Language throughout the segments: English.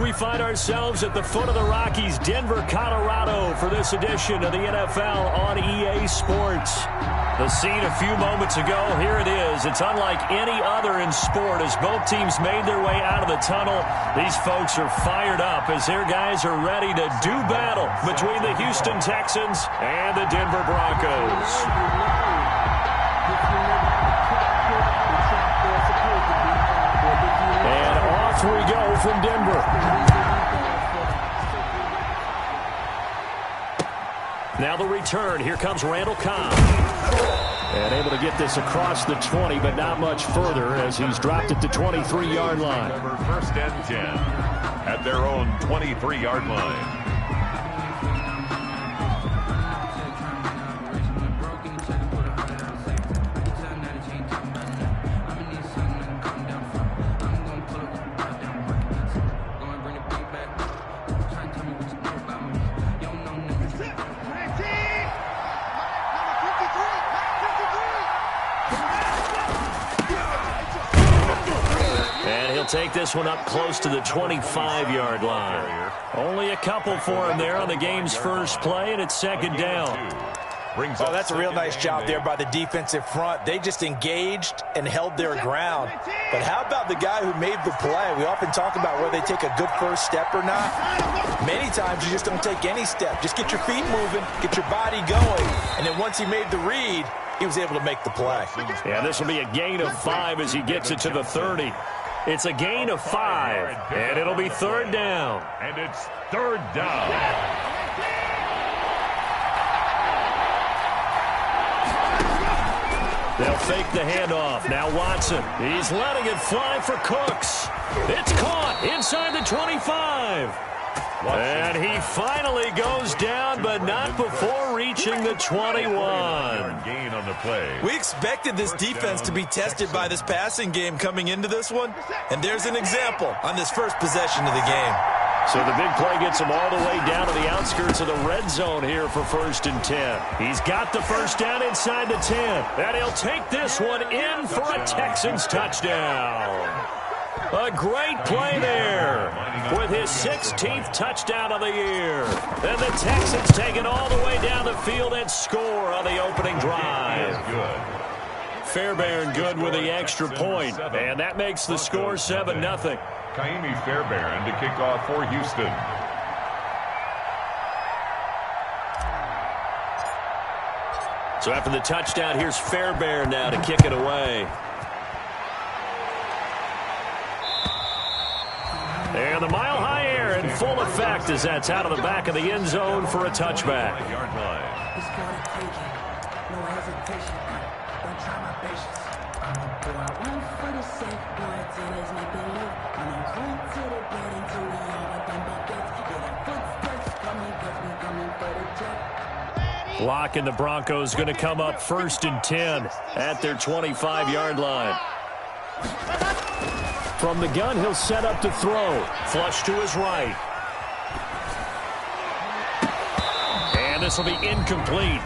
We find ourselves at the foot of the Rockies, Denver, Colorado, for this edition of the NFL on EA Sports. The scene a few moments ago, here it is. It's unlike any other in sport as both teams made their way out of the tunnel. These folks are fired up as their guys are ready to do battle between the Houston Texans and the Denver Broncos. And off we go from Denver. Now the return. Here comes Randall Cobb. And able to get this across the 20, but not much further as he's dropped it to 23-yard line. First and 10 at their own 23-yard line. Take this one up close to the 25-yard line. Only a couple for him there on the game's first play, and it's second down. Oh, that's a real nice job there by the defensive front. They just engaged and held their ground. But how about the guy who made the play? We often talk about whether they take a good first step or not. Many times you just don't take any step. Just get your feet moving, get your body going, and then once he made the read, he was able to make the play. Yeah, this will be a gain of 5 as he gets it to the 30. It's a gain of 5, and it'll be third down. And it's third down. They'll fake the handoff. Now Watson. He's letting it fly for Cooks. It's caught inside the 25. And he finally goes down, but not before reaching the 21. Gain on the play. We expected this defense to be tested by this passing game coming into this one, and there's an example on this first possession of the game. So the big play gets him all the way down to the outskirts of the red zone here for first and 10. He's got the first down inside the 10, and he'll take this one in for a Texans touchdown. A great play there with his 16th touchdown of the year. And the Texans take it all the way down the field and score on the opening drive. Fairbairn good with the extra point, and that makes the score 7-0. Kaimi Fairbairn to kick off for Houston. So after the touchdown, here's Fairbairn now to kick it away. And the mile-high air in full effect as that's out of the back of the end zone for a touchback. Lock and the Broncos going to come up first and 10 at their 25-yard line. From the gun, he'll set up to throw. Flush to his right. And this will be incomplete.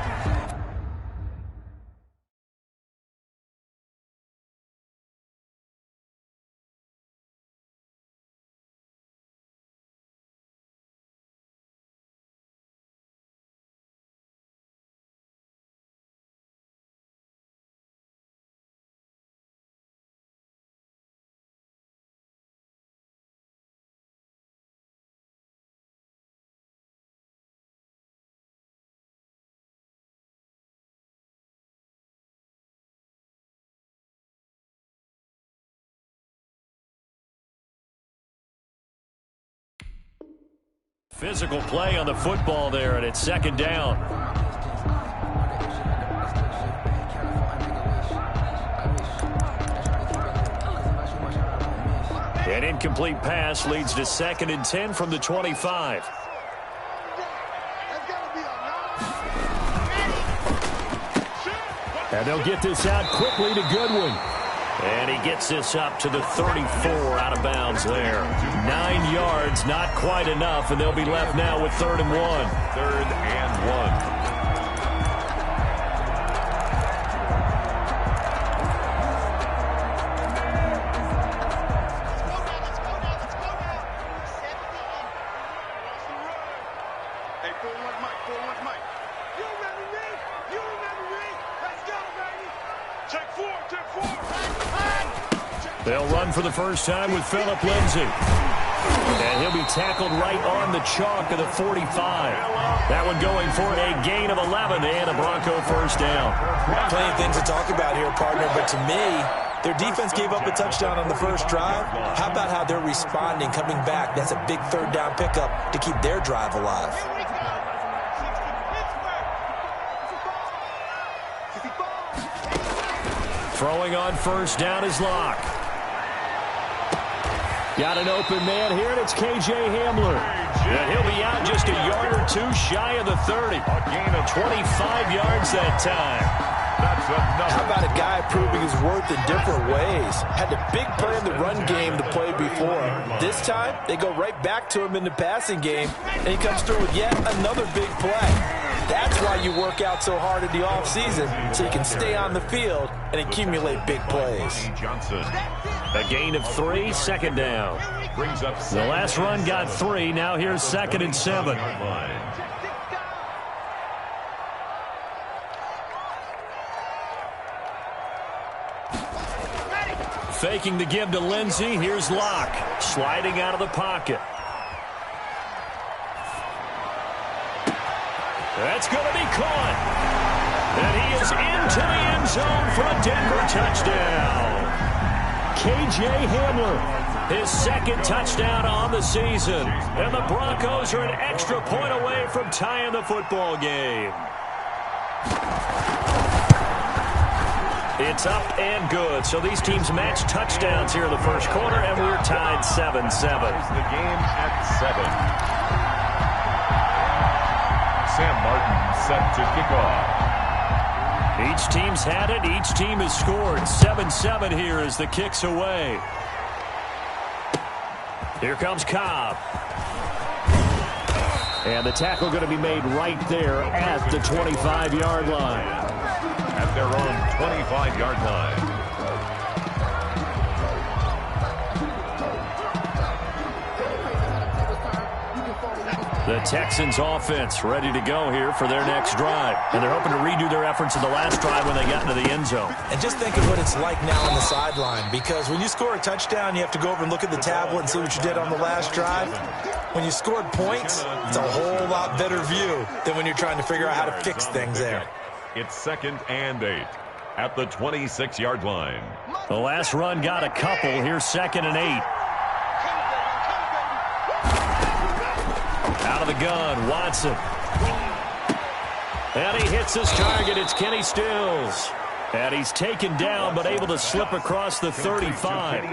Physical play on the football there, and it's second down. An incomplete pass leads to second and 10 from the 25. And they'll get this out quickly to Goodwin. And he gets this up to the 34 out of bounds there. 9 yards, not quite enough, and they'll be left now with 3rd and 1. 3rd and 1. They'll run for the first time with Phillip Lindsay. And he'll be tackled right on the chalk of the 45. That one going for a gain of 11 and a Bronco first down. Plenty of things to talk about here, partner, but to me, their defense gave up a touchdown on the first drive. How about how they're responding, coming back? That's a big third down pickup to keep their drive alive. Throwing on first down is Locke. Got an open man here, and it's K.J. Hamler. And he'll be out just a yard or two shy of the 30. A gain of 25 yards that time. How about a guy proving his worth in different ways? Had a big play in the run game to play before. This time, they go right back to him in the passing game, and he comes through with yet another big play. That's why you work out so hard in the offseason, so you can stay on the field and accumulate big plays. A gain of 3, second down. The last run got 3. Now here's 2nd and 7. Faking the give to Lindsay. Here's Locke sliding out of the pocket. That's going to be caught. And he is into the end zone for a Denver touchdown. K.J. Hamler, his 2nd touchdown on the season. And the Broncos are an extra point away from tying the football game. It's up and good. So these teams match touchdowns here in the first quarter, and we're tied 7-7. The game at 7. Sam Martin set to kick off. Each team's had it. Each team has scored. 7-7 here as the kick's away. Here comes Cobb. And the tackle going to be made right there at the 25-yard line. At their own 25-yard line. The Texans offense ready to go here for their next drive. And they're hoping to redo their efforts in the last drive when they got into the end zone. And just think of what it's like now on the sideline, because when you score a touchdown, you have to go over and look at the tablet and see what you did on the last drive. When you scored points, it's a whole lot better view than when you're trying to figure out how to fix things there. It's 2nd and 8 at the 26-yard line. The last run got a couple. Here's 2nd and 8. Out of the gun, Watson. And he hits his target. It's Kenny Stills. And he's taken down but able to slip across the 35.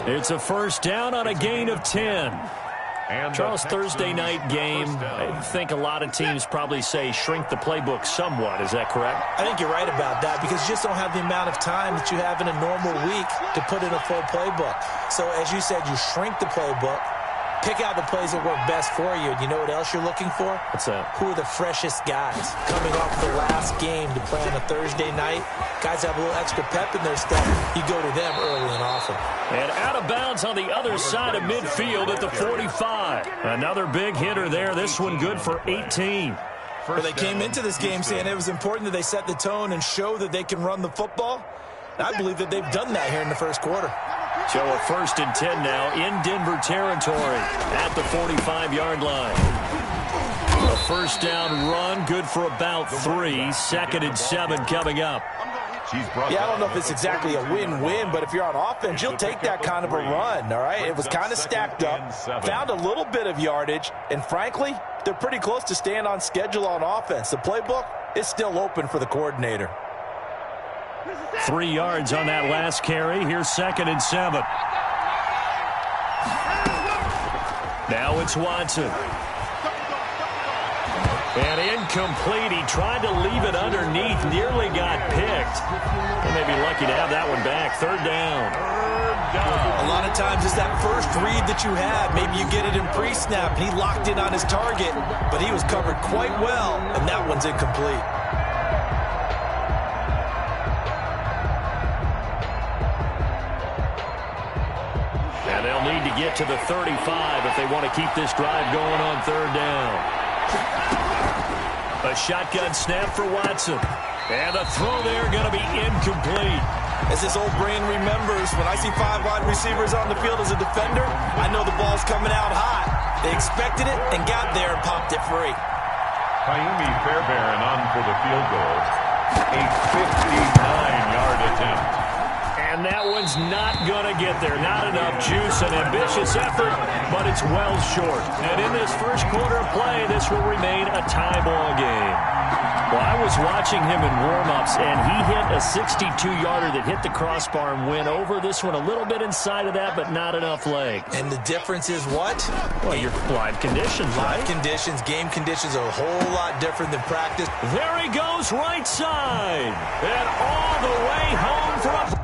It's a first down on a gain of 10. Charles, Thursday night game, I think a lot of teams probably say shrink the playbook somewhat. Is that correct? I think you're right about that, because you just don't have the amount of time that you have in a normal week to put in a full playbook. So as you said, you shrink the playbook, pick out the plays that work best for you. And you know what else you're looking for? What's that? Who are the freshest guys coming off the last game to play on a Thursday night? Guys have a little extra pep in their step. You go to them early and often. And out of bounds on the other side of midfield at the 45. Another big hitter there. This one good for 18. Well, they came into this game saying it was important that they set the tone and show that they can run the football. I believe that they've done that here in the first quarter. So a 1st and 10 now in Denver territory at the 45-yard line. A first down run, good for about 3. 2nd and 7 coming up. Yeah, I don't know if it's exactly a win-win, but if you're on offense, you'll take that kind of a run, all right? It was kind of stacked up, found a little bit of yardage, and frankly, they're pretty close to staying on schedule on offense. The playbook is still open for the coordinator. 3 yards on that last carry. Here's 2nd and 7. Now it's Watson. And incomplete. He tried to leave it underneath. Nearly got picked. They may be lucky to have that one back. 3rd down. A lot of times it's that first read that you have. Maybe you get it in pre-snap, and he locked in on his target, but he was covered quite well, and that one's incomplete. And they'll need to get to the 35 if they want to keep this drive going on 3rd down. A shotgun snap for Watson. And the throw there going to be incomplete. As this old brain remembers, when I see 5 wide receivers on the field as a defender, I know the ball's coming out hot. They expected it and got there and popped it free. Kaimi Fairbairn on for the field goal. A 59-yard attempt. And that one's not going to get there. Not enough juice, an ambitious effort, but it's well short. And in this first quarter of play, this will remain a tie ball game. Well, I was watching him in warm-ups, and he hit a 62-yarder that hit the crossbar and went over. This one a little bit inside of that, but not enough leg. And the difference is what? Well, your live conditions, right? Live conditions, game conditions are a whole lot different than practice. There he goes, right side. And all the way home for a...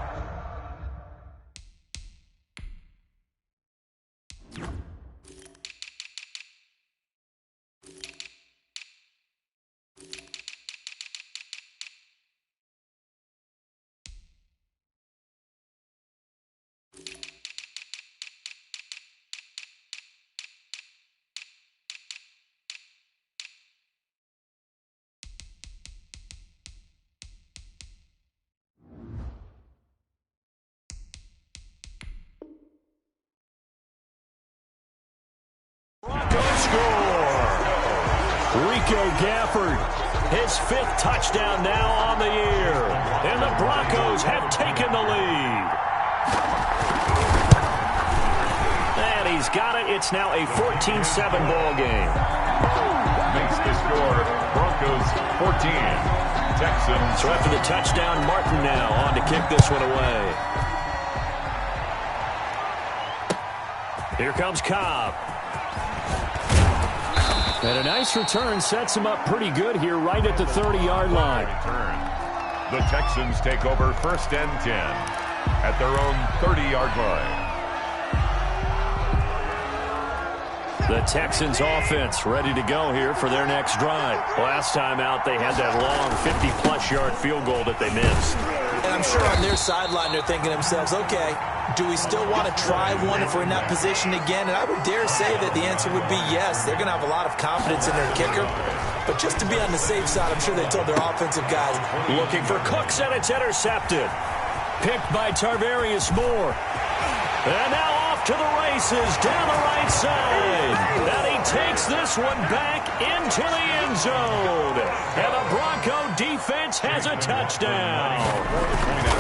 Gafford, his 5th touchdown now on the year. And the Broncos have taken the lead. And he's got it. It's now a 14-7 ball game. Makes the score Broncos 14. Texans. So after the touchdown, Martin now on to kick this one away. Here comes Cobb. And a nice return sets him up pretty good here right at the 30-yard line. The Texans take over 1st and 10 at their own 30-yard line. The Texans offense ready to go here for their next drive. Last time out, they had that long 50-plus yard field goal that they missed. And I'm sure on their sideline they're thinking to themselves, okay, do we still want to try one if we're in that position again? And I would dare say that the answer would be yes. They're going to have a lot of confidence in their kicker. But just to be on the safe side, I'm sure they told their offensive guys. Looking for Cooks, and it's intercepted. Picked by Tarvarius Moore. And now off to the races down the right side. And he takes this one back into the end zone. And the Bronco defense has a touchdown.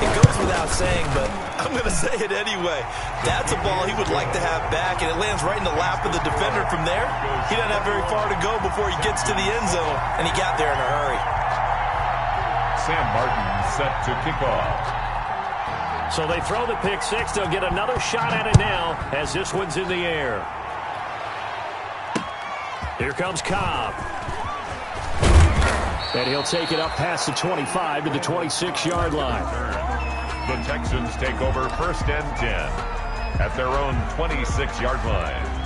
It goes without saying, but I'm going to say it anyway. That's a ball he would like to have back, and it lands right in the lap of the defender from there. He doesn't have very far to go before he gets to the end zone, and he got there in a hurry. Sam Martin set to kick off. So they throw the pick six. They'll get another shot at it now as this one's in the air. Here comes Cobb. And he'll take it up past the 25 to the 26-yard line. The Texans take over 1st and 10 at their own 26-yard line.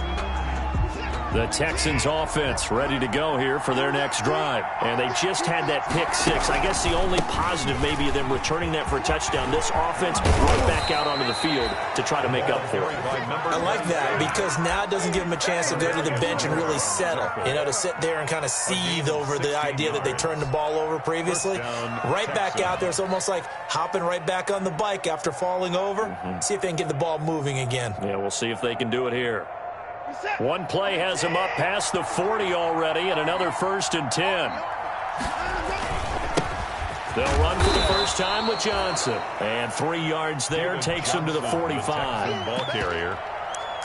The Texans offense ready to go here for their next drive. And they just had that pick six. I guess the only positive maybe of them returning that for a touchdown. This offense right back out onto the field to try to make up for it. I like that because now it doesn't give them a chance to go to the bench and really settle. You know, to sit there and kind of seethe over the idea that they turned the ball over previously. Right back out there. It's almost like hopping right back on the bike after falling over. See if they can get the ball moving again. Yeah, we'll see if they can do it here. One play has him up past the 40 already, and another 1st and 10. They'll run for the first time with Johnson. And 3 yards there takes him to the 45. Ball carrier.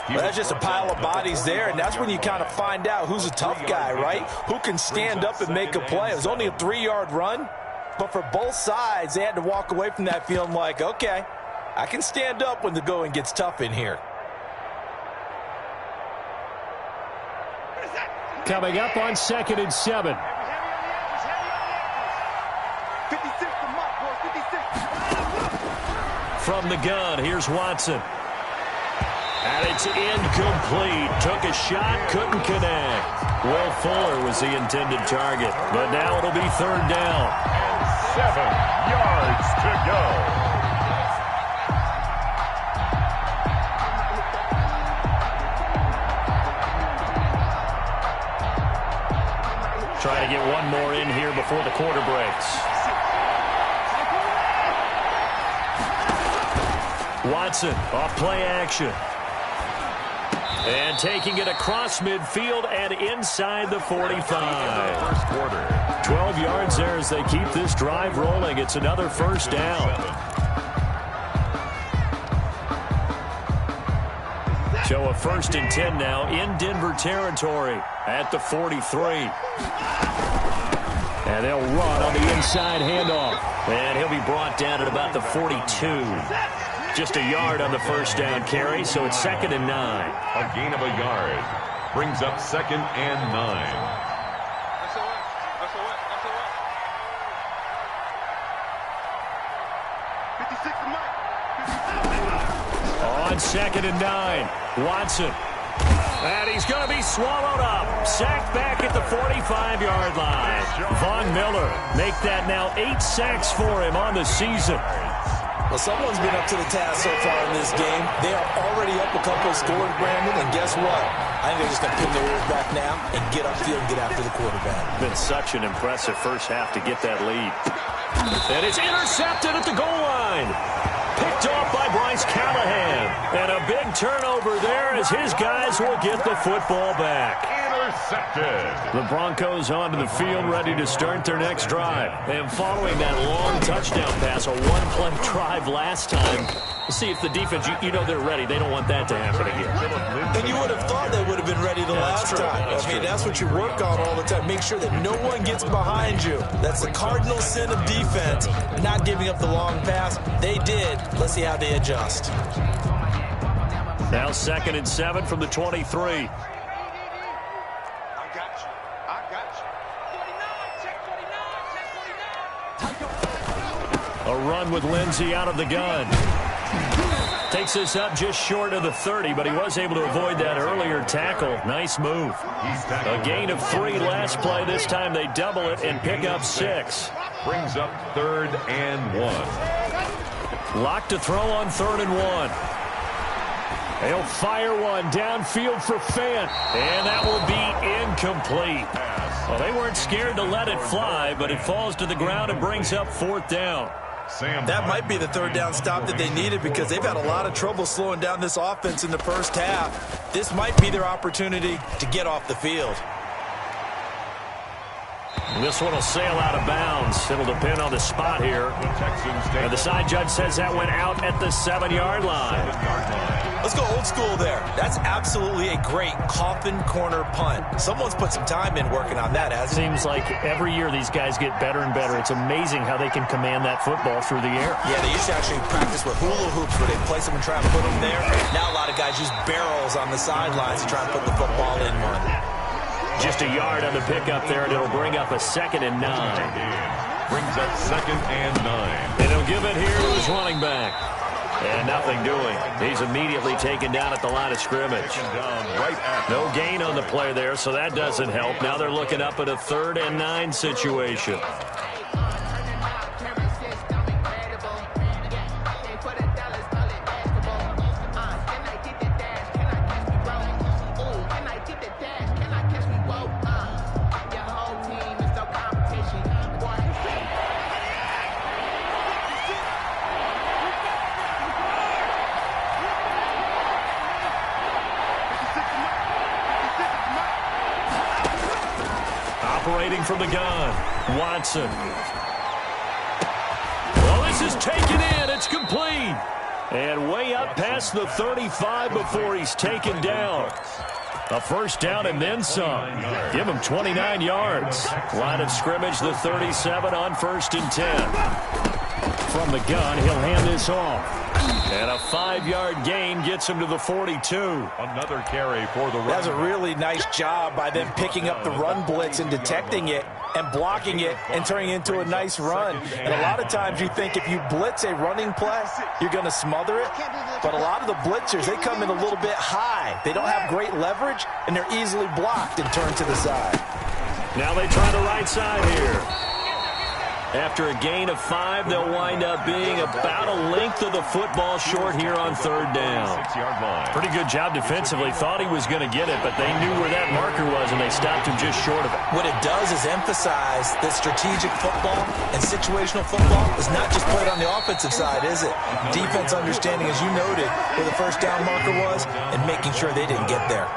Well, that's just a pile of bodies there, and that's when you kind of find out who's a tough guy, right? Who can stand up and make a play. It was only a 3-yard run, but for both sides, they had to walk away from that feeling like, okay, I can stand up when the going gets tough in here. Coming up on 2nd and 7. From the gun, here's Watson. And it's incomplete. Took a shot, couldn't connect. Will Fuller was the intended target. But now it'll be 3rd down. And 7 yards to go. Trying to get one more in here before the quarter breaks. Watson off play action. And taking it across midfield and inside the 45. First quarter. 12 yards there as they keep this drive rolling. It's another first down. So a 1st and 10 now in Denver territory at the 43. And they'll run on the inside handoff. And he'll be brought down at about the 42. Just a yard on the first down carry, so it's 2nd and 9. A gain of a yard brings up 2nd and 9. On 2nd and 9, Watson. And he's going to be swallowed up. Sacked back at the 45-yard line. Von Miller make that now 8 sacks for him on the season. Well, someone's been up to the task so far in this game. They are already up a couple of scores, Brandon, and guess what? I think they're just going to pin their ears back now and get upfield and get after the quarterback. Been such an impressive first half to get that lead. And it's intercepted at the goal line. Picked off by Bryce Callahan. And a big turnover there as his guys will get the football back. Intercepted. The Broncos onto the field ready to start their next drive. And following that long touchdown pass, a one-play drive last time, see if the defense, you know they're ready. They don't want that to happen again. And you would have thought they would have been ready the last time. I mean, that's what you work on all the time. Make sure that no one gets behind you. That's the cardinal sin of defense, not giving up the long pass. They did. Let's see how they adjust. Now 2nd and 7 from the 23. A run with Lindsey out of the gun. Takes this up just short of the 30, but he was able to avoid that earlier tackle. Nice move. A gain of 3 last play. This time they double it and pick up 6. Brings up 3rd and 1. Locked to throw on 3rd and 1. They'll fire one downfield for Fant, and that will be incomplete. Well, they weren't scared to let it fly, but it falls to the ground and brings up 4th down. That might be the 3rd down stop that they needed because they've had a lot of trouble slowing down this offense in the first half. This might be their opportunity to get off the field. This one will sail out of bounds. It'll depend on the spot here. And the side judge says that went out at the 7-yard line. Let's go old school there. That's absolutely a great coffin corner punt. Someone's put some time in working on that, hasn't it? Seems like every year these guys get better and better. It's amazing how they can command that football through the air. Yeah, they used to actually practice with hula hoops where they place them and try and put them there. Now a lot of guys use barrels on the sidelines to try and put the football in one. Just a yard on the pickup there, and it'll bring up a 2nd and 9. Brings up 2nd and 9. And he'll give it here to his running back. And nothing doing. He's immediately taken down at the line of scrimmage. No gain on the play there, so that doesn't help. Now they're looking up at a 3rd and 9 situation. Operating from the gun, Watson. Well, this is taken in. It's complete. And way up past the 35 before he's taken down. A 1st down and then some. Give him 29 yards. Line of scrimmage, the 37 on 1st and 10. From the gun, he'll hand this off. And a 5-yard gain gets him to the 42. Another carry for the run. That's a really nice job by them picking up the run blitz and detecting it and blocking it and turning it into a nice run. And a lot of times you think if you blitz a running play, you're going to smother it. But a lot of the blitzers, they come in a little bit high. They don't have great leverage, and they're easily blocked and turned to the side. Now they try the right side here. After a gain of 5, they'll wind up being about a length of the football short here on third down. 6-yard line. Pretty good job defensively. Thought he was going to get it, but they knew where that marker was, and they stopped him just short of it. What it does is emphasize that strategic football and situational football is not just played on the offensive side, is it? Defense understanding, as you noted, where the first down marker was and making sure they didn't get there.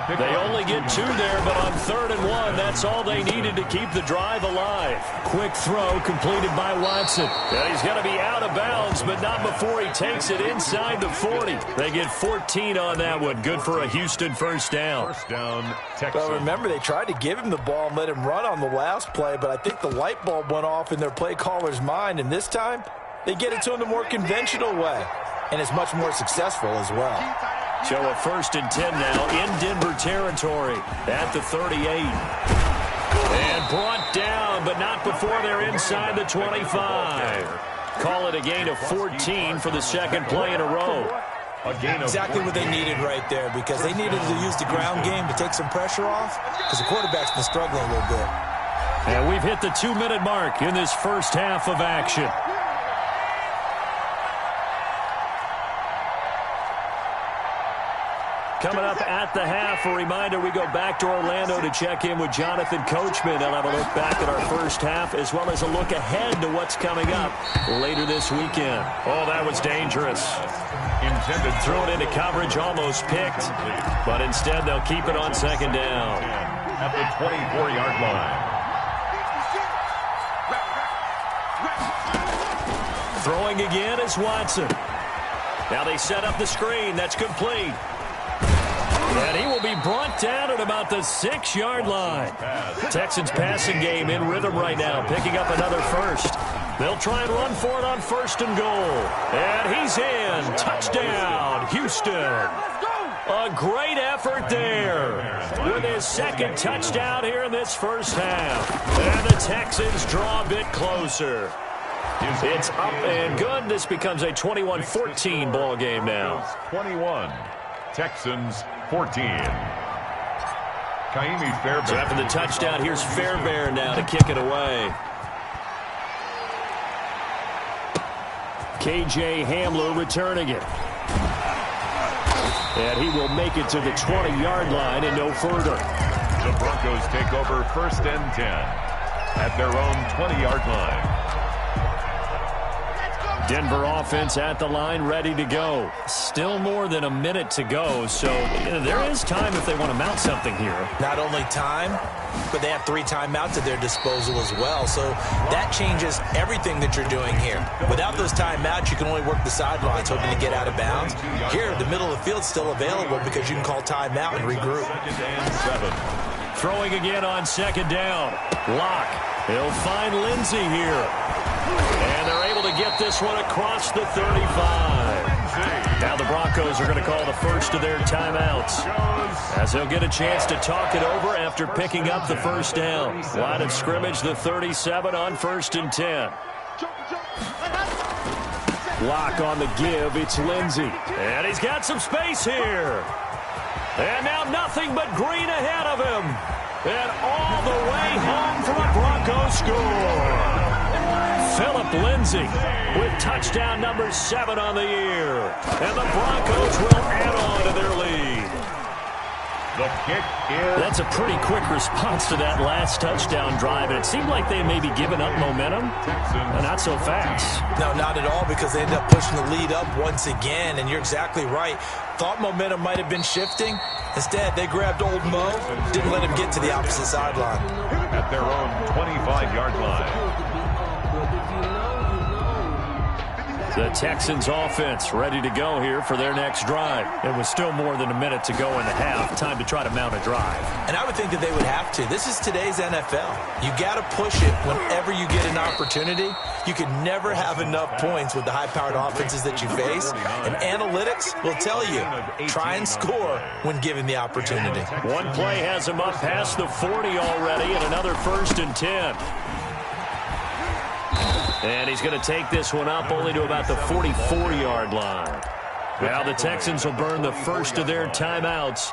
They only get 2 there, but on 3rd and 1, that's all they needed to keep the drive alive. Quick throw completed by Watson. And he's going to be out of bounds, but not before he takes it inside the 40. They get 14 on that one. Good for a Houston first down. First down, Texans. Well, remember, they tried to give him the ball and let him run on the last play, but I think the light bulb went off in their play caller's mind, and this time they get it to him the more conventional way, and it's much more successful as well. So a 1st and 10 now in Denver territory at the 38. And brought down, but not before they're inside the 25. Call it a gain of 14 for the second play in a row. Exactly what they needed right there, because they needed to use the ground game to take some pressure off, because the quarterback's been struggling a little bit. And we've hit the 2-minute mark in this first half of action. Coming up at the half, a reminder, we go back to Orlando to check in with Jonathan Coachman. They'll have a look back at our first half as well as a look ahead to what's coming up later this weekend. Oh, that was dangerous. Intended throw it into coverage, almost picked, but instead they'll keep it on second down. At the 24-yard line. Throwing again is Watson. Now they set up the screen. That's complete. And he will be brought down at about the 6-yard line. Texans passing game in rhythm right now, picking up another first. They'll try and run for it on 1st and goal. And he's in. Touchdown, Houston. A great effort there with his second touchdown here in this first half. And the Texans draw a bit closer. It's up and good. This becomes a 21-14 ball game now. 21. Texans 14. Kaimi Fairbairn. So after the touchdown, here's Fairbairn now to kick it away. KJ Hamler returning it. And he will make it to the 20-yard line and no further. The Broncos take over 1st and 10 at their own 20-yard line. Denver offense at the line, ready to go. Still more than a minute to go, so there is time if they want to mount something here. Not only time, but they have 3 timeouts at their disposal as well, so that changes everything that you're doing here. Without those timeouts, you can only work the sidelines, hoping to get out of bounds. Here, the middle of the field's still available because you can call timeout and regroup. Throwing again on 2nd down. Lock. He'll find Lindsey here. And they're able to get this one across the 35. Now the Broncos are going to call the first of their timeouts, as they'll get a chance to talk it over after picking up the first down. Line of scrimmage, the 37 on 1st and 10. Lock on the give. It's Lindsey. And he's got some space here. And now nothing but green ahead of him. And all the way home for a Broncos score. Philip Lindsey with touchdown number 7 on the year. And the Broncos will add on to their lead. The kick is... That's a pretty quick response to that last touchdown drive. And it seemed like they may be giving up momentum, but not so fast. No, not at all, because they ended up pushing the lead up once again. And you're exactly right. Thought momentum might have been shifting. Instead, they grabbed old Mo, didn't let him get to the opposite sideline. At their own 25-yard line. The Texans offense ready to go here for their next drive. It was still more than a minute to go in the half. Time to try to mount a drive. And I would think that they would have to. This is today's NFL. You got to push it whenever you get an opportunity. You can never have enough points with the high-powered offenses that you face. And analytics will tell you, try and score when given the opportunity. One play has him up past the 40 already, and another 1st and 10. And he's going to take this one up only to about the 44-yard line. Now the Texans will burn the first of their timeouts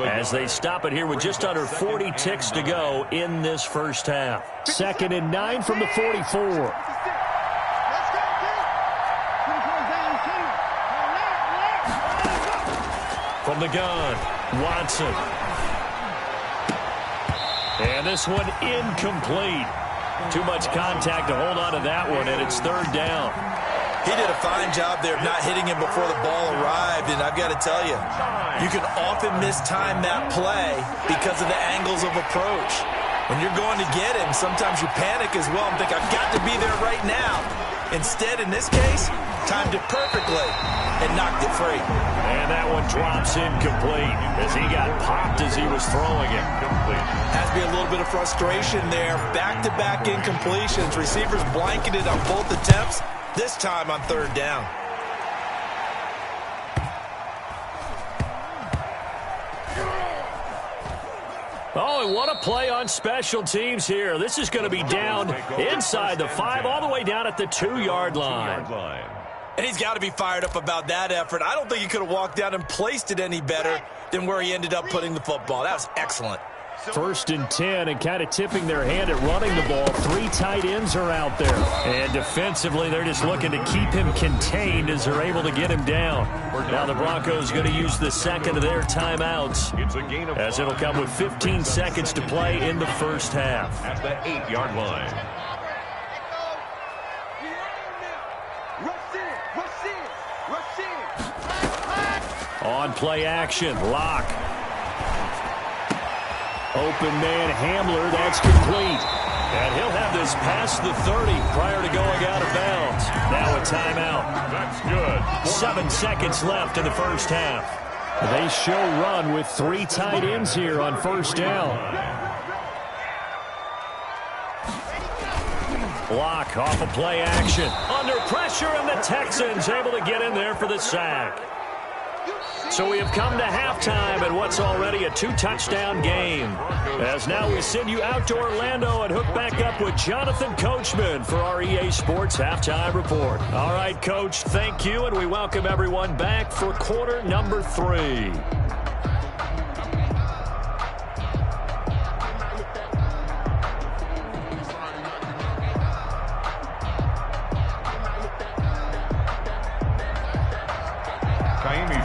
as they stop it here with just under 40 ticks to go in this first half. 2nd and 9 from the 44. From the gun, Watson. And this one incomplete. Too much contact to hold on to that one, and it's 3rd down. He did a fine job there of not hitting him before the ball arrived, and I've got to tell you, you can often mistime that play because of the angles of approach. When you're going to get him, sometimes you panic as well and think, I've got to be there right now. Instead, in this case, timed it perfectly and knocked it free. And that one drops incomplete as he got popped as he was throwing it. Has to be a little bit of frustration there. Back-to-back incompletions. Receivers blanketed on both attempts, this time on 3rd down. Oh, and what a play on special teams here. This is going to be down inside the 5, all the way down at the 2-yard line. And he's got to be fired up about that effort. I don't think he could have walked down and placed it any better than where he ended up putting the football. That was excellent. 1st and 10, and kind of tipping their hand at running the ball. 3 tight ends are out there. And defensively, they're just looking to keep him contained as they're able to get him down. Now the Broncos going to use the 2nd of their timeouts, as it'll come with 15 seconds to play in the first half. At the 8-yard line. On play action, Locke. Open man Hamler, that's complete. And he'll have this past the 30 prior to going out of bounds. Now a timeout. That's good. 7 seconds left in the first half. They show run with 3 tight ends here on 1st down. Block off of play action. Under pressure, and the Texans able to get in there for the sack. So we have come to halftime in what's already a 2-touchdown game. As now we send you out to Orlando and hook back up with Jonathan Coachman for our EA Sports Halftime Report. All right, Coach, thank you, and we welcome everyone back for quarter number 3.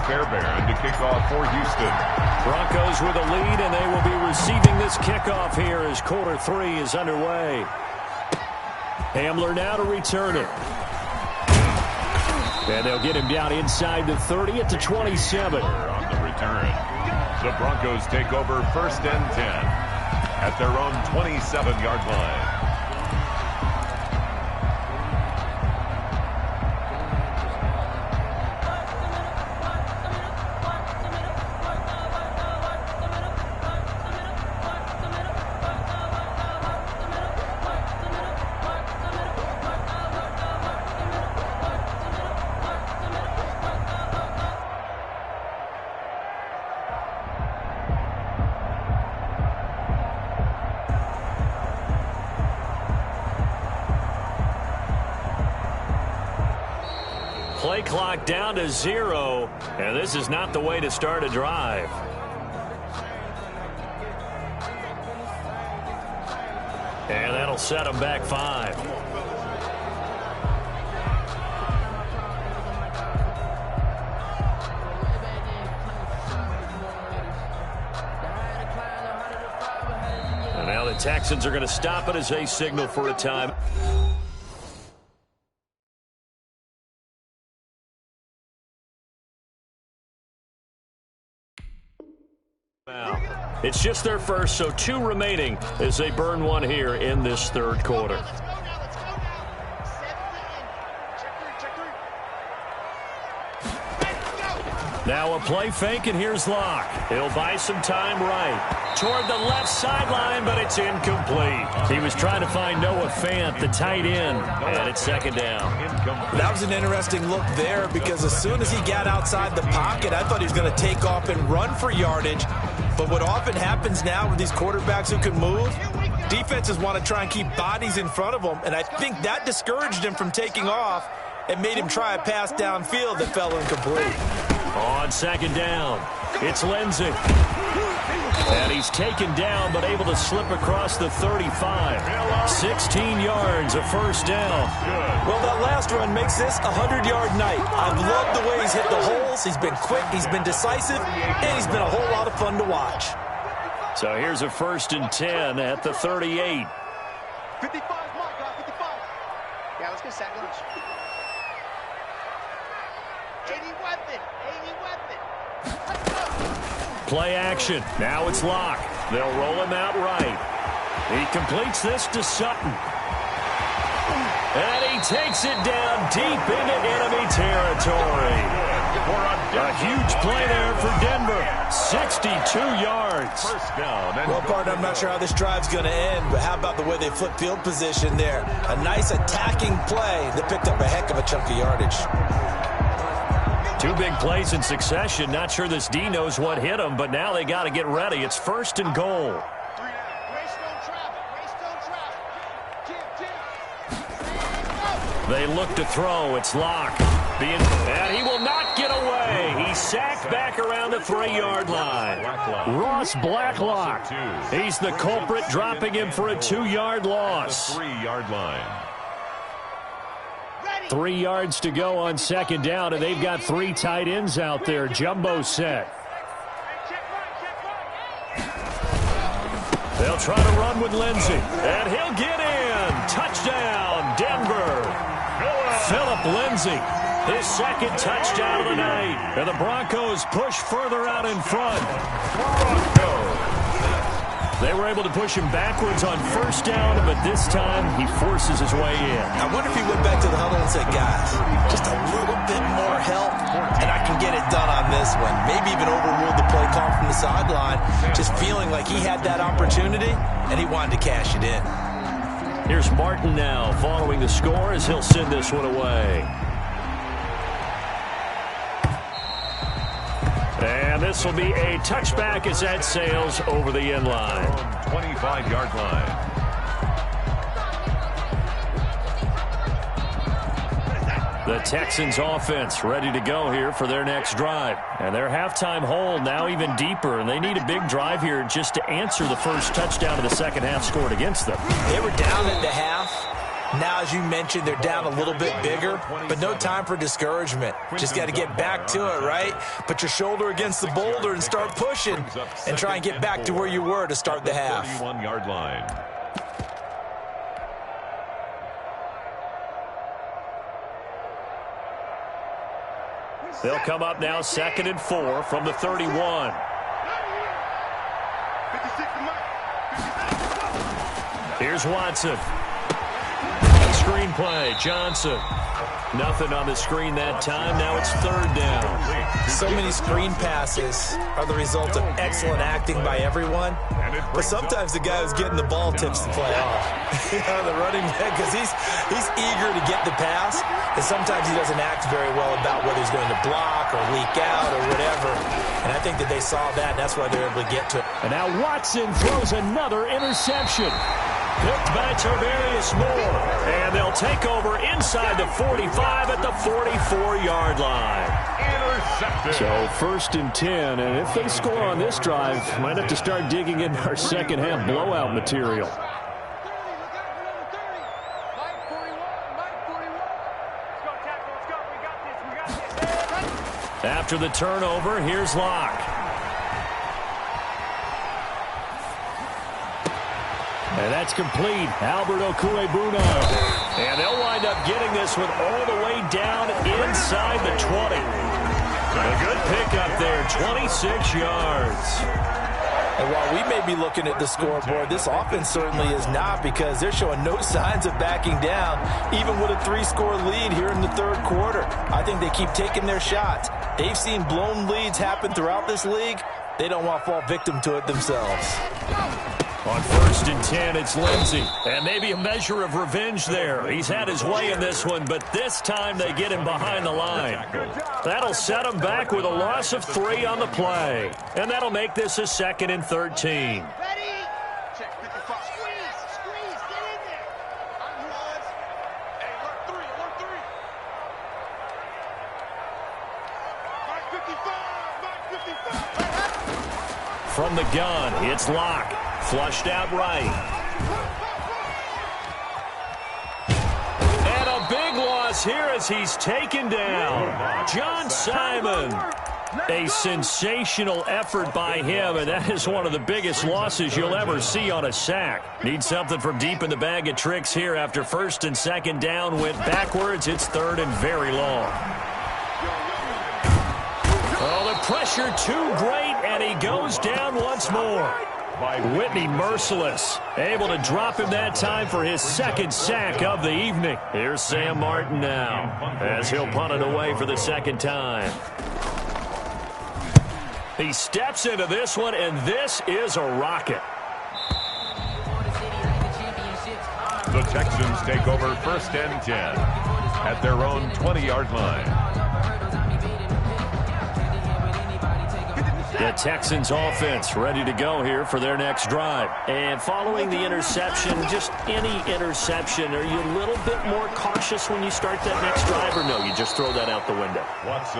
Fairbairn to kick off for Houston. Broncos with a lead, and they will be receiving this kickoff here as quarter 3 is underway. Hamler now to return it. And they'll get him down inside the 30 at the 27. On the return, the Broncos take over 1st and 10 at their own 27-yard line. Play clock down to 0, and this is not the way to start a drive. And that'll set them back 5. And now the Texans are going to stop it as they signal for a time. It's just their first, so 2 remaining as they burn one here in this 3rd quarter. Now a play fake, and here's Locke. He'll buy some time right. Toward the left sideline, but it's incomplete. He was trying to find Noah Fant, the tight end, and it's 2nd down. That was an interesting look there because as soon as he got outside the pocket, I thought he was going to take off and run for yardage. But what often happens now with these quarterbacks who can move, defenses want to try and keep bodies in front of them, and I think that discouraged him from taking off. and made him try a pass downfield that fell incomplete. On second down, it's Lindsey. And he's taken down, but able to slip across the 35. 16 yards, a first down. Well, that last run makes this a 100-yard night. I've loved the way he's hit the holes. He's been quick, he's been decisive, and he's been a whole lot of fun to watch. So here's a 1st and 10 at the 38. 55, Mike, 55. Yeah, let's get sack lunch. 80 weapon, 80 weapon. Let's go. Play action. Now it's Locke. They'll roll him out right. He completes this to Sutton. And he takes it down deep into enemy territory. A huge play there for Denver. 62 yards. First down. Well, partner, I'm not sure how this drive's going to end, but how about the way they flip field position there? A nice attacking play that picked up a heck of a chunk of yardage. 2 big plays in succession. Not sure this D knows what hit him, but now they got to get ready. It's 1st and goal. They look to throw. It's Locke. And he will not get away. He's sacked back around the 3-yard line. Ross Blacklock. He's the culprit, dropping him for a 2-yard loss. The 3-yard line. 3 yards to go on second down, and they've got 3 tight ends out there. Jumbo set. They'll try to run with Lindsey, and he'll get in. Touchdown, Denver. Phillip Lindsey, his 2nd touchdown of the night. And the Broncos push further out in front. They were able to push him backwards on 1st down, but this time he forces his way in. I wonder if he went back to the huddle and said, guys, just a little bit more help, and I can get it done on this one. Maybe even overruled the play call from the sideline, just feeling like he had that opportunity, and he wanted to cash it in. Here's Martin now following the score as he'll send this one away. And this will be a touchback as that sails over the end line. 25-yard line. The Texans offense ready to go here for their next drive. And their halftime hole now even deeper. And they need a big drive here just to answer the first touchdown of the second half scored against them. They were down at the half. Now, as you mentioned, they're down a little bit bigger, but no time for discouragement. Just got to get back to it, right? Put your shoulder against the boulder and start pushing and try and get back to where you were to start the half. 31-yard line. They'll come up now 2nd and 4 from the 31. Here's Watson. Screen play, Johnson. Nothing on the screen that time. Now it's 3rd down. So many screen passes are the result of excellent acting by everyone. But sometimes the guy who's getting the ball tips the play off. The running back, because he's eager to get the pass. And sometimes he doesn't act very well about whether he's going to block or leak out or whatever. And I think that they saw that, and that's why they're able to get to it. And now Watson throws another interception. Picked by Tavarius Moore. And they'll take over inside the 45 at the 44-yard line. Intercepted. So 1st and 10, and if they score on this drive, might have to start digging in our second half blowout material. After the turnover, here's Locke. And that's complete. Albert Okuegbuna. And they'll wind up getting this one all the way down inside the 20. A good pickup there, 26 yards. And while we may be looking at the scoreboard, this offense certainly is not, because they're showing no signs of backing down, even with a 3-score lead here in the 3rd quarter. I think they keep taking their shots. They've seen blown leads happen throughout this league. They don't want to fall victim to it themselves. On 1st and 10, it's Lindsey. And maybe a measure of revenge there. He's had his way in this one, but this time they get him behind the line. That'll set him back with a loss of 3 on the play. And that'll make this a 2nd and 13. From the gun, it's Locke. Flushed out right. And a big loss here as he's taken down. John Simon. A sensational effort by him, and that is one of the biggest losses you'll ever see on a sack. Need something from deep in the bag of tricks here after first and second down went backwards. It's third and very long. Oh, the pressure too great, and he goes down once more. Whitney merciless. Able to drop him that time for his second sack of the evening. Here's Sam Martin now as he'll punt it away for the second time. He steps into this one, and this is a rocket. The Texans take over first and 10 at their own 20-yard line. The Texans offense ready to go here for their next drive. And following the interception, just any interception, are you a little bit more cautious when you start that next drive, or no, you just throw that out the window?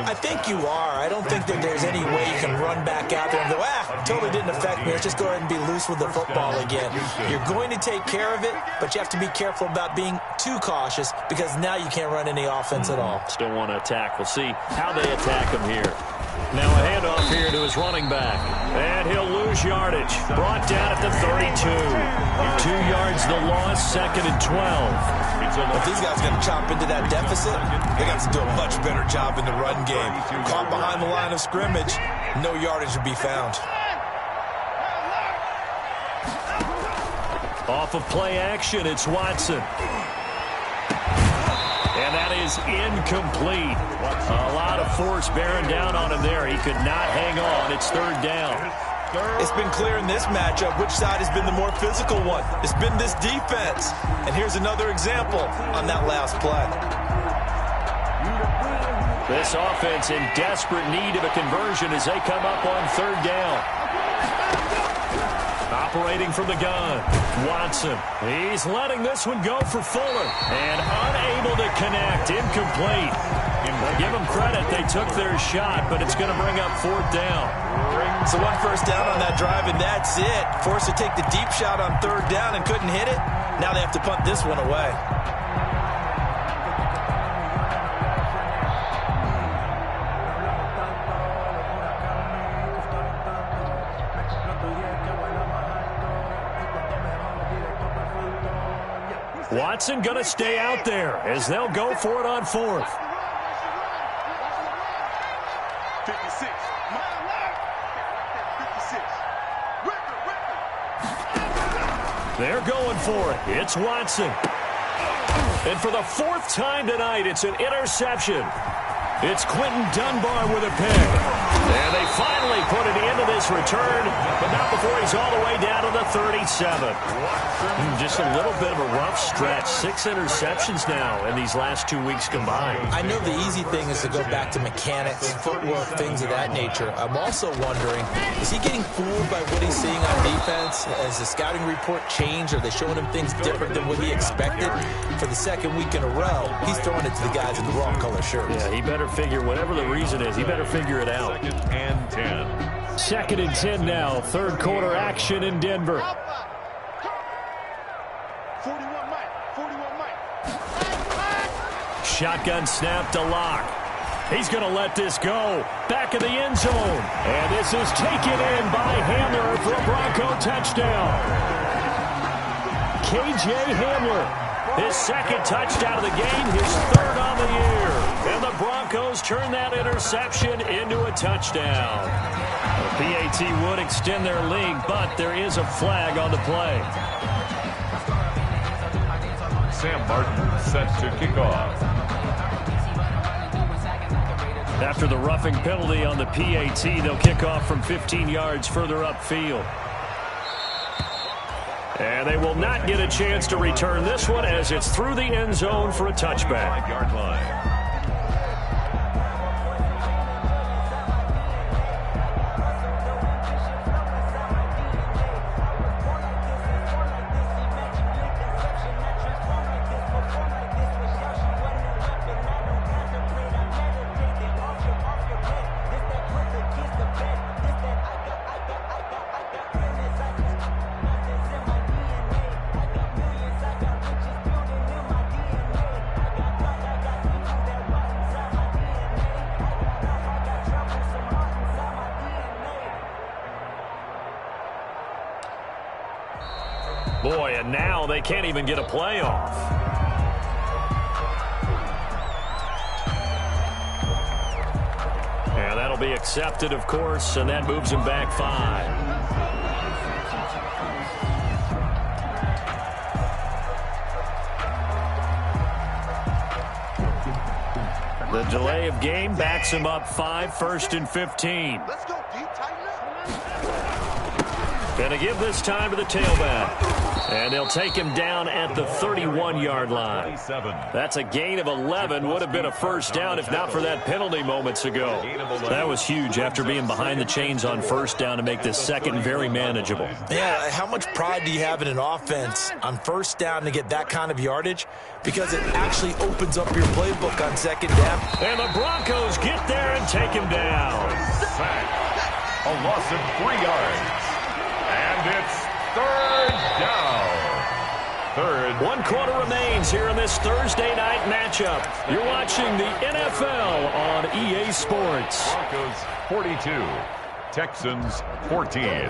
I think you are. I don't think that there's any way you can run back out there and go, totally didn't affect me. Let's just go ahead and be loose with the football again. You're going to take care of it, but you have to be careful about being too cautious because now you can't run any offense at all. Still want to attack. We'll see how they attack him here. Now a handoff here to his running back. And he'll lose yardage. Brought down at the 32. 2 yards the loss, second and 12. If these guys are going to chop into that deficit, they got to do a much better job in the run game. Caught behind the line of scrimmage, no yardage would be found. Off of play action, it's Watson. And that is incomplete. A lot of force bearing down on him there. He could not hang on. It's third down. It's been clear in this matchup which side has been the more physical one. It's been this defense. And here's another example on that last play. This offense in desperate need of a conversion as they come up on third down. Operating from the gun, Watson. He's letting this one go for Fuller. And unable to connect, incomplete. Give them credit, they took their shot, but it's going to bring up fourth down. So one first down on that drive, and that's it. Forced to take the deep shot on third down and couldn't hit it. Now they have to punt this one away. Watson going to stay out there as they'll go for it on fourth. 56. They're going for it. It's Watson. And for the fourth time tonight, it's an interception. It's Quentin Dunbar with a pick. And they finally put an end to this return, but not before he's all the way down to the 37. Just a little bit of a rough stretch. 6 interceptions now in these last 2 weeks combined. I know the easy thing is to go back to mechanics, footwork, things of that nature. I'm also wondering, is he getting fooled by what he's seeing on defense? Has the scouting report changed? Are they showing him things different than what he expected? For the second week in a row, he's throwing it to the guys in the wrong color shirts. Yeah, he better figure, whatever the reason is, he better figure it out. Second and 10. Second and 10 now. Third quarter action in Denver. 41 Mike. 41 Mike. Shotgun snap to Locke. He's going to let this go. Back of the end zone. And this is taken in by Hamler for a Bronco touchdown. KJ Hamler. His second touchdown of the game, his third on the year. And the Broncos turn that interception into a touchdown. The PAT would extend their lead, but there is a flag on the play. Sam Martin set to kick off. After the roughing penalty on the PAT, they'll kick off from 15 yards further upfield. And they will not get a chance to return this one as it's through the end zone for a touchback. 5-yard line. And now they can't even get a play off. And that'll be accepted, of course, and that moves him back 5. The delay of game backs him up 5, 1st and 15. Let's go deep, tighten up. Gonna give this time to the tailback. And they'll take him down at the 31-yard line. That's a gain of 11. Would have been a first down if not for that penalty moments ago. That was huge after being behind the chains on first down to make this second very manageable. Yeah, how much pride do you have in an offense on first down to get that kind of yardage? Because it actually opens up your playbook on second down. And the Broncos get there and take him down. Sack. A loss of 3 yards. And it's 3rd down. 1 quarter remains here in this Thursday night matchup. You're watching the NFL on EA Sports. Broncos 42, Texans 14.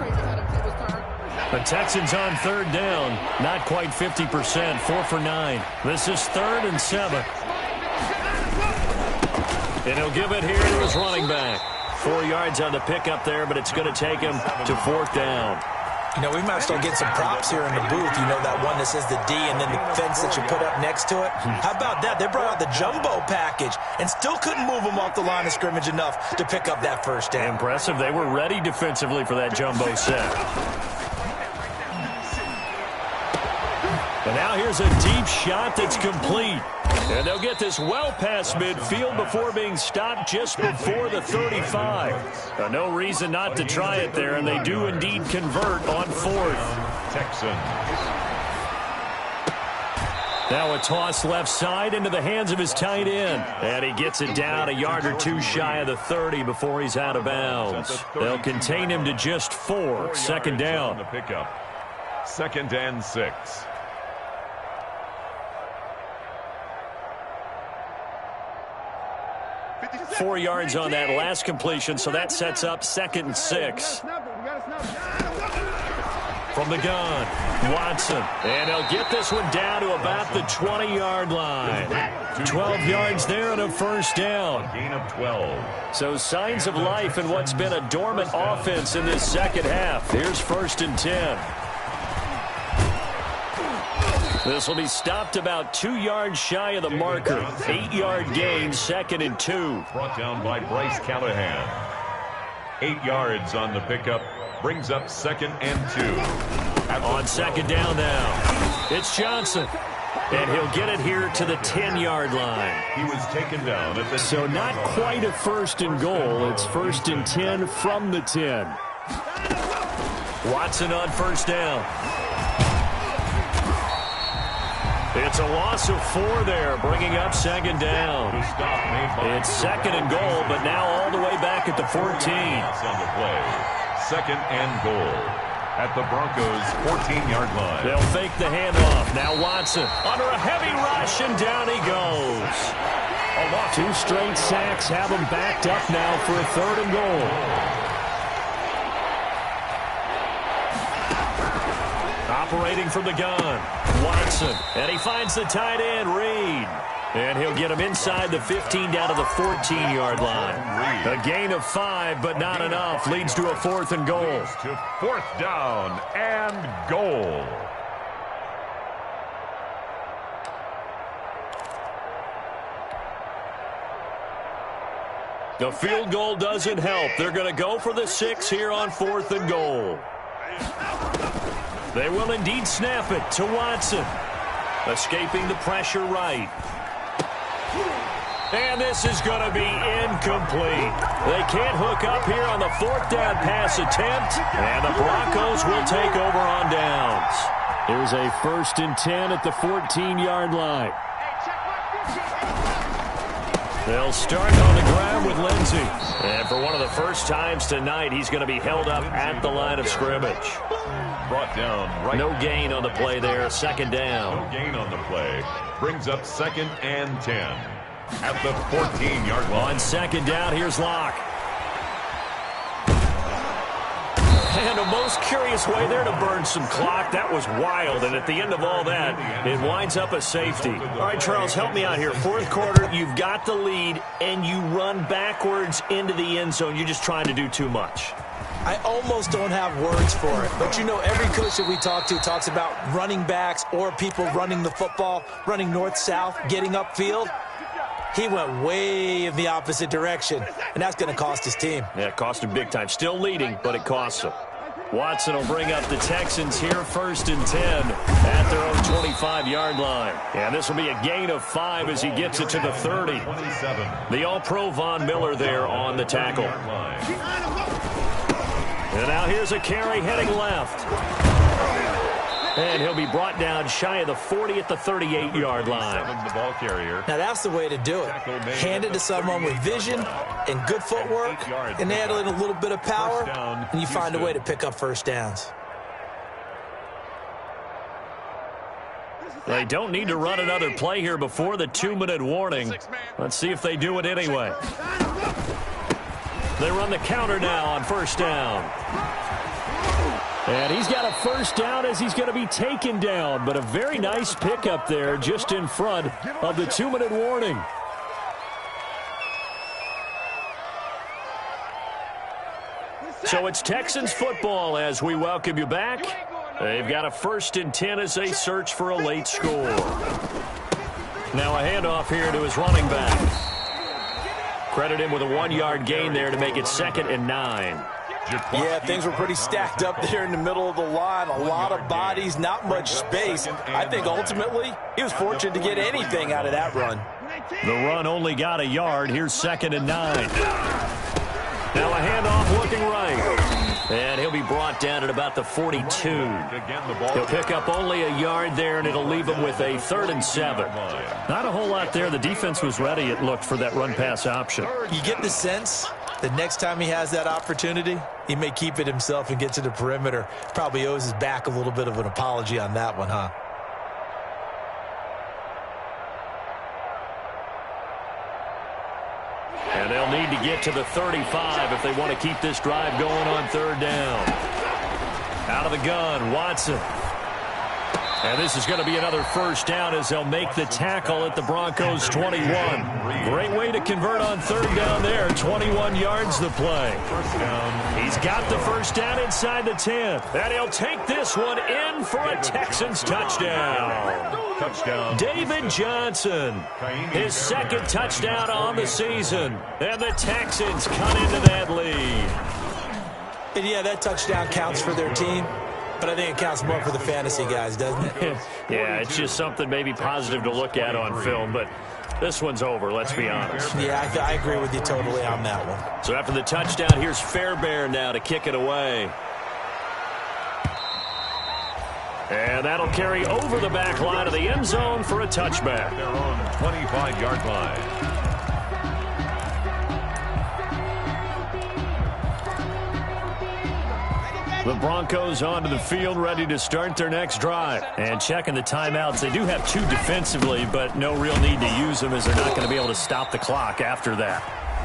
The Texans on 3rd down, not quite 50%, 4 for 9. This is 3rd and 7. And he'll give it here to his running back. 4 yards on the pickup there, but it's going to take him to 4th down. You know, we might start getting some props here in the booth. You know, that one that says the D and then the fence that you put up next to it. How about that? They brought out the jumbo package and still couldn't move them off the line of scrimmage enough to pick up that first down. Impressive. They were ready defensively for that jumbo set. And now here's a deep shot that's complete. And they'll get this well past midfield before being stopped just before the 35. No reason not to try it there, and they do indeed convert on 4th. Texans. Now a toss left side into the hands of his tight end. And he gets it down a yard or 2 shy of the 30 before he's out of bounds. They'll contain him to just 4. 2nd down. 2nd and 6. 4 yards on that last completion, so that sets up 2nd and 6. From the gun, Watson. And he'll get this one down to about the 20-yard line. 12 yards there and a first down. Gain of 12. So signs of life in what's been a dormant offense in this second half. Here's 1st and 10. This will be stopped about 2 yards shy of the marker. 8-yard gain, 2nd and 2. Brought down by Bryce Callahan. 8 yards on the pickup. Brings up 2nd and 2. On 2nd down now, it's Johnson. And he'll get it here to the 10-yard line. He was taken down at the... So not quite a 1st and goal. It's 1st and 10 from the 10. Watson on 1st down. It's a loss of 4 there, bringing up 2nd down. It's 2nd and goal, but now all the way back at the 14. On the play. 2nd and goal at the Broncos' 14-yard line. They'll fake the handoff. Now Watson under a heavy rush, and down he goes. 2 straight sacks have him backed up now for a 3rd and goal. Operating from the gun, Watson, and he finds the tight end, Reed. And he'll get him inside the 15 down to the 14-yard line. A gain of 5, but not enough. Leads to a 4th and goal. To 4th down and goal. The field goal doesn't help. They're going to go for the 6 here on 4th and goal. They will indeed snap it to Watson. Escaping the pressure right. And this is going to be incomplete. They can't hook up here on the 4th down pass attempt. And the Broncos will take over on downs. Here's a 1st and 10 at the 14-yard line. They'll start on the ground with Lindsey. And for one of the first times tonight, he's going to be held up at the line of scrimmage. Brought down right. No gain on the play there. 2nd down. No gain on the play. Brings up 2nd and 10 at the 14-yard line. On 2nd down, here's Locke. And a most curious way there to burn some clock. That was wild, and at the end of all that, it winds up a safety. All right, Charles, help me out here. Fourth quarter, you've got the lead, and you run backwards into the end zone. You're just trying to do too much. I almost don't have words for it. But, you know, every coach that we talk to talks about running backs or people running the football, running north-south, getting upfield. He went way in the opposite direction, and that's going to cost his team. Yeah, it cost him big time. Still leading, but it costs him. Watson will bring up the Texans here, 1st and 10 at their own 25-yard line. And this will be a gain of 5 as he gets it to the 30. The All-Pro Von Miller there on the tackle. And now here's a carry heading left. And he'll be brought down shy of the 40 at the 38-yard line. The ball carrier. Now, that's the way to do it. Hand it to someone with vision and good footwork, and add in a little bit of power, and you find a way to pick up first downs. They don't need to run another play here before the 2-minute warning. Let's see if they do it anyway. They run the counter now on 1st down. And he's got a 1st down as he's going to be taken down. But a very nice pickup there just in front of the 2-minute warning. So it's Texans football as we welcome you back. They've got a 1st and 10 as they search for a late score. Now a handoff here to his running back. Credit him with a 1-yard gain there to make it 2nd and 9. Yeah, things were pretty stacked up there in the middle of the line. A lot of bodies, not much space. I think ultimately he was fortunate to get anything out of that run. The run only got a yard. Here's 2nd and 9. Now a handoff looking right. And he'll be brought down at about the 42. He'll pick up only a yard there, and it'll leave him with a 3rd and 7. Not a whole lot there. The defense was ready, it looked, for that run-pass option. You get the sense the next time he has that opportunity, he may keep it himself and get to the perimeter. Probably owes his back a little bit of an apology on that one, huh? And they'll need to get to the 35 if they want to keep this drive going on 3rd down. Out of the gun, Watson. And this is going to be another 1st down as they'll make the tackle at the Broncos' 21. Great way to convert on 3rd down there. 21 yards the play. He's got the 1st down inside the 10. And he'll take this one in for a Texans touchdown. David Johnson, his 2nd touchdown on the season. And the Texans cut into that lead. And yeah, that touchdown counts for their team. But I think it counts more for the fantasy guys, doesn't it? Yeah, it's just something maybe positive to look at on film, but this one's over, let's be honest. Yeah, I agree with you totally on that one. So after the touchdown, here's Fairbairn now to kick it away. And that'll carry over the back line of the end zone for a touchback. Their own 25-yard line. The Broncos onto the field, ready to start their next drive. And checking the timeouts. They do have 2 defensively, but no real need to use them as they're not going to be able to stop the clock after that.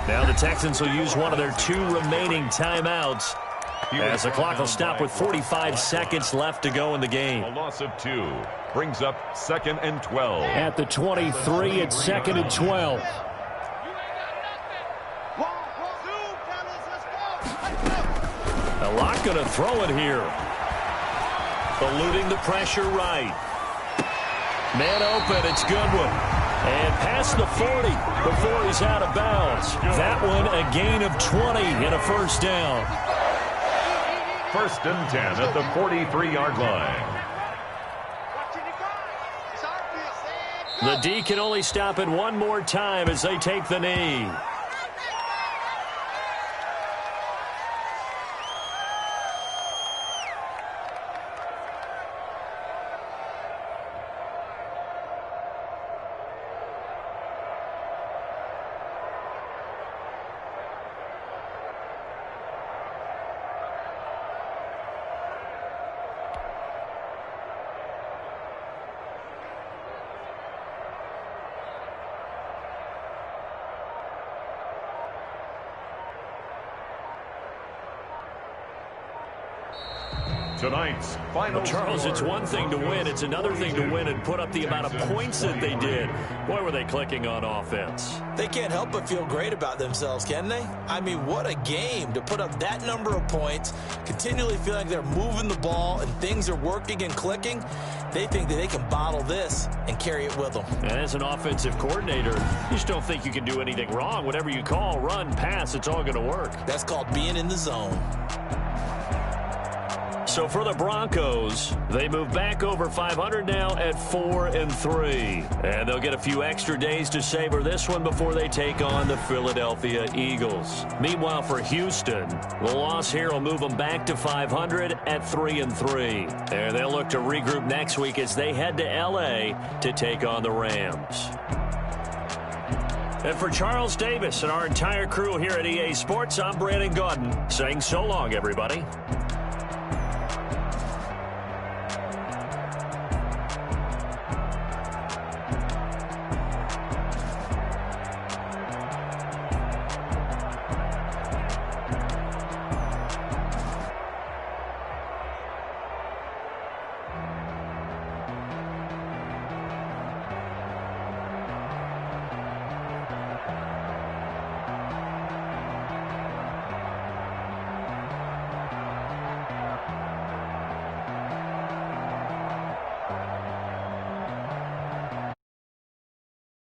Now the Texans will use one of their 2 remaining timeouts as the clock will stop with 45 seconds left to go in the game. A loss of 2 brings up 2nd and 12. At the 23, it's 2nd and 12. A lot going to throw it here. Eluding the pressure right. Man open, it's Goodwin. And past the 40 before he's out of bounds. That one a gain of 20 and a 1st down. 1st and 10 at the 43-yard line. The D can only stop it one more time as they take the knee. Tonight's final Charles, score. it's one thing to win. It's another thing to win and put up the amount of points that they did. Boy, were they clicking on offense. They can't help but feel great about themselves, can they? I mean, what a game to put up that number of points, continually feel like they're moving the ball and things are working and clicking. They think that they can bottle this and carry it with them. And as an offensive coordinator, you just don't think you can do anything wrong. Whatever you call, run, pass, it's all going to work. That's called being in the zone. So for the Broncos, they move back over 500 now at 4-3. And they'll get a few extra days to savor this one before they take on the Philadelphia Eagles. Meanwhile, for Houston, the loss here will move them back to 500 at 3-3. And they'll look to regroup next week as they head to L.A. to take on the Rams. And for Charles Davis and our entire crew here at EA Sports, I'm Brandon Gaudin saying so long, everybody.